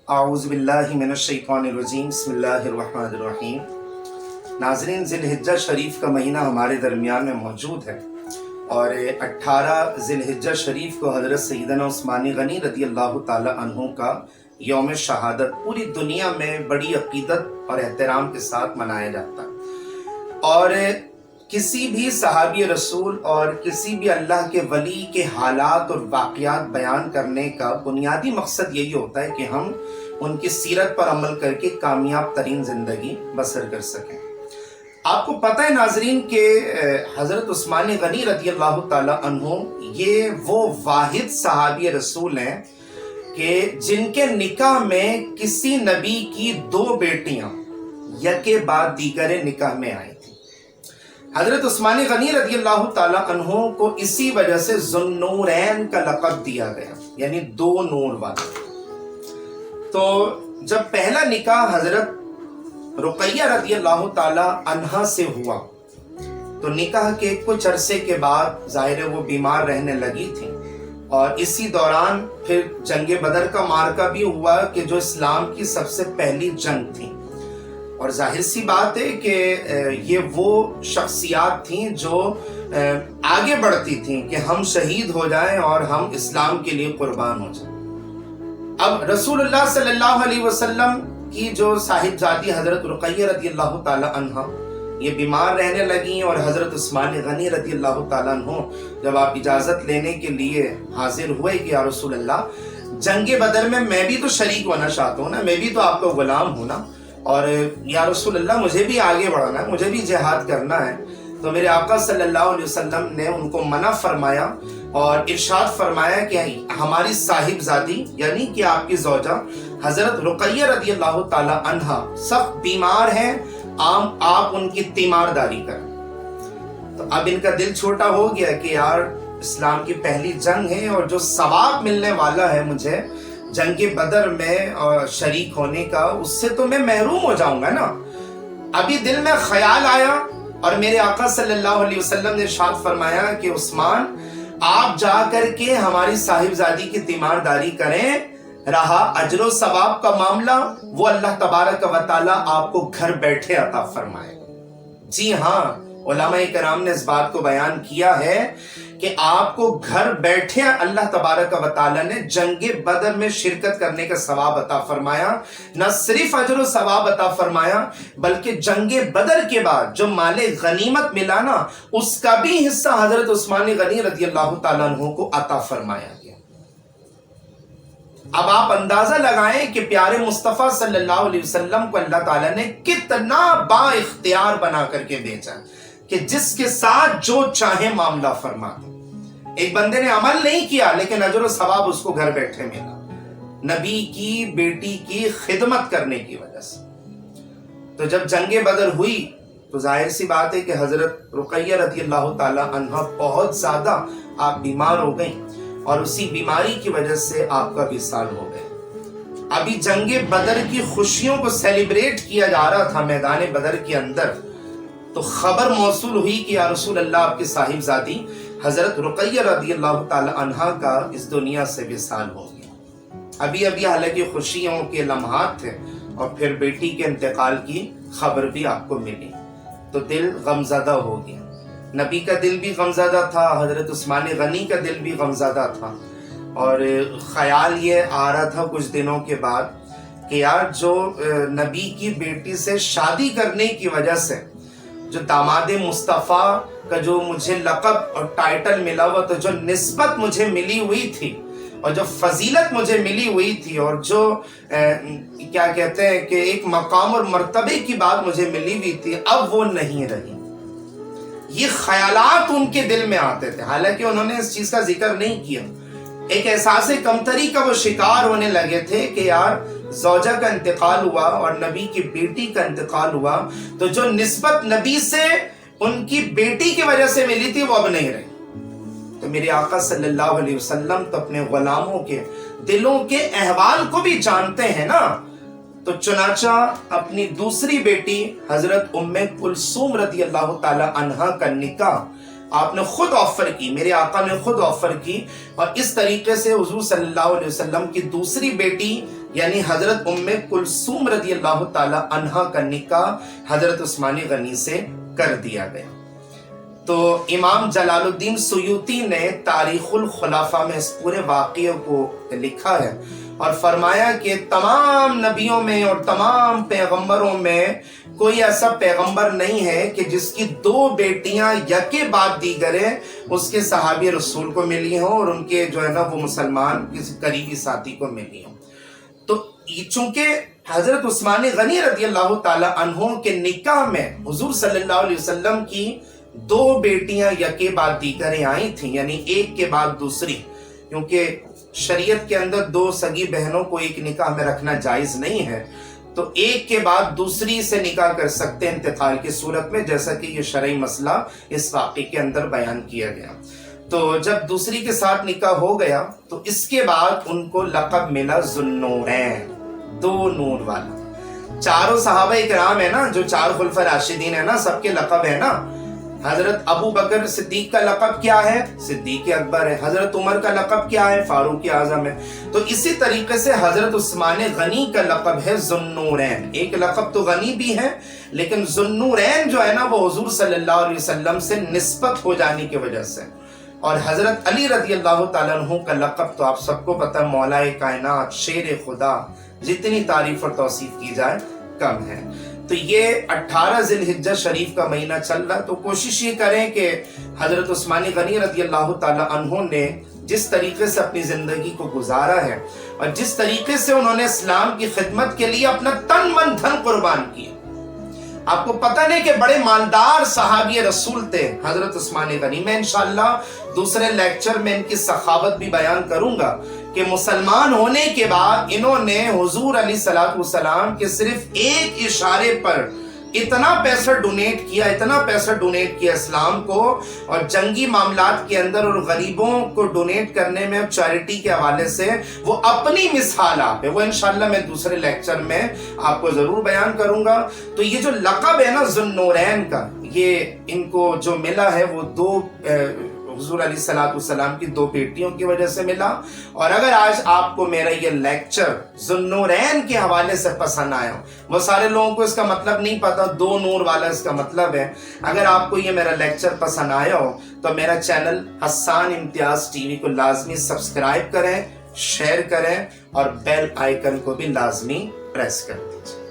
आऊज़ु बिल्लाहि मिनश्शैतानिर्रजीम बिस्मिल्लाहिर्रहमानिर्रहीम। नाज़रीन, ज़िलहिज्जा शरीफ का महीना हमारे दरमियान में मौजूद है और 18 ज़िलहिज्जा शरीफ को हज़रत सैयदना उस्मान गनी रज़ी अल्लाह ताला अन्हु का यौम शहादत पूरी दुनिया में बड़ी अक़ीदत और एहतराम के साथ मनाया जाता है। और किसी भी सहाबी रसूल और किसी भी अल्लाह के वली के हालात और वाक़यात बयान करने का बुनियादी मकसद यही होता है कि हम उनकी सीरत पर अमल करके कामयाब तरीन ज़िंदगी बसर कर सकें। आपको पता है नाजरीन कि हज़रत उस्मान गनी रज़ी अल्लाह ताला अन्हु ये वो वाहिद सहाबी रसूल हैं कि जिनके निकाह में किसी नबी की 2 बेटियां यके बाद दीगरे निकाह में आई थी। हज़रत उस्मान गनी रज़ी अल्लाह ताला अन्हु को इसी वजह से ज़ुन्नूरैन का लक़ब दिया गया, यानी 2 नूर वाला। तो जब पहला निकाह हज़रत रुक़ैया रज़ी अल्लाह ताला अन्हा से हुआ तो निकाह के कुछ अरसे के बाद ज़ाहिर है वो बीमार रहने लगी थी और इसी दौरान फिर जंग बदर का मार्का भी हुआ कि जो इस्लाम की सबसे पहली जंग थी। और जाहिर सी बात है कि ये वो शख्सियात थीं जो आगे बढ़ती थीं कि हम शहीद हो जाएं और हम इस्लाम के लिए कुर्बान हो जाएं। अब रसूलुल्लाह सल्लल्लाहु अलैहि वसल्लम की जो साहिबजादी हज़रत रुक़ैया रज़ी अल्लाह ताला अन्हा ये बीमार रहने लगी और हज़रत उस्मान गनी रज़ी अल्लाह ताला अन्हु जब आप इजाज़त लेने के लिए हाजिर हुए कि या रसूल अल्लाह, जंग बदर में मैं भी तो शरीक होना चाहता हूँ ना, मैं भी तो आपका गुलाम हूँ ना, और या रसूल अल्लाह मुझे भी आगे बढ़ना है, मुझे भी जिहाद करना है। तो मेरे आका सल्लल्लाहु अलैहि वसल्लम ने उनको मना फरमाया और इरशाद फरमाया कि हमारी साहिबजादी यानी कि आपकी ज़ौजा हज़रत रुक़ैया रज़ी अल्लाह ताला अन्हा सब बीमार हैं, आप उनकी तीमारदारी करें। तो अब इनका दिल छोटा हो गया कि यार इस्लाम की पहली जंग है और जो सवाब मिलने वाला है मुझे जंग बदर में शरीक होने का, उससे तो मैं महरूम हो जाऊंगा ना। अभी दिल में ख्याल आया और मेरे आका सल्लल्लाहु अलैहि वसल्लम ने इरशाद फरमाया कि उस्मान, आप जा करके हमारी साहिबजादी की तीमारदारी करें, रहा अजर सवाब का मामला वो अल्लाह तबारक व तआला आपको घर बैठे अता फरमाएगा। जी हाँ, उलमाए किराम ने इस बात को बयान किया है कि आपको घर बैठे अल्लाह तबारक व तआला ने जंग बदर में शिरकत करने का सवाब अता फरमाया। न सिर्फ अजर सवाब अता फरमाया बल्कि जंग बदर के बाद जो माले गनीमत मिला ना, उसका भी हिस्सा हजरत उस्मान गनी रज़ी अल्लाह ताला अन्हु को अता फरमाया गया। अब आप अंदाजा लगाएं कि प्यारे मुस्तफ़ा सल्लल्लाहु अलैहि वसल्लम को अल्लाह ताला ने कितना बाइख्तियार बना करके भेजा कि जिसके साथ जो चाहे मामला फरमा दे। एक बंदे ने अमल नहीं किया लेकिन अजर सवाब उसको घर बैठे मिला, नबी की बेटी की खिदमत करने की वजह से। तो जब जंग बदर हुई तो जाहिर सी बात है कि हजरत रुक़ैया रज़ी अल्लाह ताला अन्हा बहुत ज्यादा आप बीमार हो गई और उसी बीमारी की वजह से आपका विसाल हो गया। अभी जंग बदर की खुशियों को सेलिब्रेट किया जा रहा था मैदान बदर के अंदर, तो खबर मौसूल हुई कि या रसूल अल्लाह, आपकी साहिबजादी हजरत रुक़ैया रज़ी अल्लाह ताला अन्हा का इस दुनिया से विसाल हो गया। अभी अभी हालांकि खुशियों के लम्हात थे और फिर बेटी के इंतकाल की खबर भी आपको मिली तो दिल गमज़दा हो गया। नबी का दिल भी गमज़दा था, हजरत उस्मान गनी का दिल भी गमज़दा था और ख्याल ये आ रहा था कुछ दिनों के बाद कि यार जो नबी की बेटी से शादी करने की वजह से जो दामाद मुस्तफ़ा का जो मुझे लक़ब और टाइटल मिला हुआ, तो जो निस्बत मुझे मिली हुई थी और जो फजीलत मुझे मिली हुई थी और जो क्या कहते हैं कि एक मकाम और मर्तबे की बात मुझे मिली हुई थी, अब वो नहीं रही। ये ख्यालात उनके दिल में आते थे, हालांकि उन्होंने इस चीज का जिक्र नहीं किया। एक एहसास कमतरी का वो शिकार होने लगे थे कि यार ज़ौजा का इंतकाल हुआ और नबी की बेटी का इंतकाल हुआ, तो जो निस्बत नबी से उनकी बेटी की वजह से मिली थी वो अब नहीं रही। तो मेरे आका सल्लल्लाहु अलैहि वसल्लम तो अपने गुलामों के दिलों के अहवाल को भी जानते हैं ना, तो चुनाचा अपनी दूसरी बेटी हजरत उम्मे कुलसूम रज़ी अल्लाह ताला अन्हा का निकाह आपने खुद ऑफर की, मेरे आका ने खुद ऑफर की और इस तरीके से हुजूर सल्लल्लाहु अलैहि वसल्लम की दूसरी बेटी یعنی حضرت ام کلثوم رضی اللہ تعالی عنہا کا نکاح حضرت عثمان غنی سے کر دیا گیا۔ تو امام جلال الدین سیوطی نے تاریخ الخلافہ میں اس پورے واقعے کو لکھا ہے اور فرمایا کہ تمام نبیوں میں اور تمام پیغمبروں میں کوئی ایسا پیغمبر نہیں ہے کہ جس کی دو بیٹیاں یکے بعد دیگر اس کے صحابی رسول کو ملی ہوں اور ان کے جو ہے نا وہ مسلمان کسی قریبی ساتھی کو ملی ہوں۔ تو چونکہ حضرت عثمان غنی رضی اللہ تعالی عنہ کے نکاح میں حضور صلی اللہ علیہ وسلم کی دو بیٹیاں یکے بعد دیگریں آئی تھیں، یعنی ایک کے بعد دوسری، کیونکہ شریعت کے اندر دو سگی بہنوں کو ایک نکاح میں رکھنا جائز نہیں ہے، تو ایک کے بعد دوسری سے نکاح کر سکتے ہیں انتقال کی صورت میں، جیسا کہ یہ شرعی مسئلہ اس واقعے کے اندر بیان کیا گیا۔ تو جب دوسری کے ساتھ نکاح ہو گیا تو اس کے بعد ان کو لقب ملا ذوالنورین، دو نور والا۔ چاروں صحابہ کرام ہے نا، جو چار خلفاء راشدین ہیں نا، سب کے لقب ہے نا۔ حضرت ابو بکر صدیق کا لقب کیا ہے؟ صدیق اکبر ہے۔ حضرت عمر کا لقب کیا ہے؟ فاروق اعظم ہے۔ تو اسی طریقے سے حضرت عثمان غنی کا لقب ہے ذوالنورین۔ ایک لقب تو غنی بھی ہے، لیکن ذوالنورین جو ہے نا وہ حضور صلی اللہ علیہ وسلم سے نسبت ہو جانے کی وجہ سے۔ اور حضرت علی رضی اللہ تعالیٰ عنہ کا لقب تو آپ سب کو پتہ، مولا کائنات، شیر خدا، جتنی تعریف اور توصیف کی جائے کم ہے۔ تو یہ 18 ذی الحجہ شریف کا مہینہ چل رہا، تو کوشش یہ کریں کہ حضرت عثمان غنی رضی اللہ تعالی عنہ نے جس طریقے سے اپنی زندگی کو گزارا ہے اور جس طریقے سے انہوں نے اسلام کی خدمت کے لیے اپنا تن من دھن قربان کیا۔ آپ کو پتہ نہیں کہ بڑے مالدار صحابی رسول تھے حضرت عثمان غنی۔ میں انشاءاللہ دوسرے لیکچر میں ان کی سخاوت بھی بیان کروں گا کہ مسلمان ہونے کے بعد انہوں نے حضور علیہ الصلوۃ والسلام کے صرف ایک اشارے پر اتنا پیسہ ڈونیٹ کیا اسلام کو، اور جنگی معاملات کے اندر اور غریبوں کو ڈونیٹ کرنے میں چیریٹی کے حوالے سے وہ اپنی مثال آپ ہے، وہ انشاءاللہ میں دوسرے لیکچر میں آپ کو ضرور بیان کروں گا۔ تو یہ جو لقب ہے نا ذوالنورین کا، یہ ان کو جو ملا ہے وہ دو حضور علیہ الصلوۃ والسلام کی دو بیٹیوں کی وجہ سے ملا۔ اور اگر آج آپ کو میرا یہ لیکچر ذوالنورین کے حوالے سے پسند آیا، وہ سارے لوگوں کو اس کا مطلب نہیں پتا، دو نور والا اس کا مطلب ہے۔ اگر آپ کو یہ میرا لیکچر پسند آیا ہو تو میرا چینل حسان امتیاز ٹی وی کو لازمی سبسکرائب کریں، شیئر کریں اور بیل آئیکن کو بھی لازمی پریس کر دیجیے۔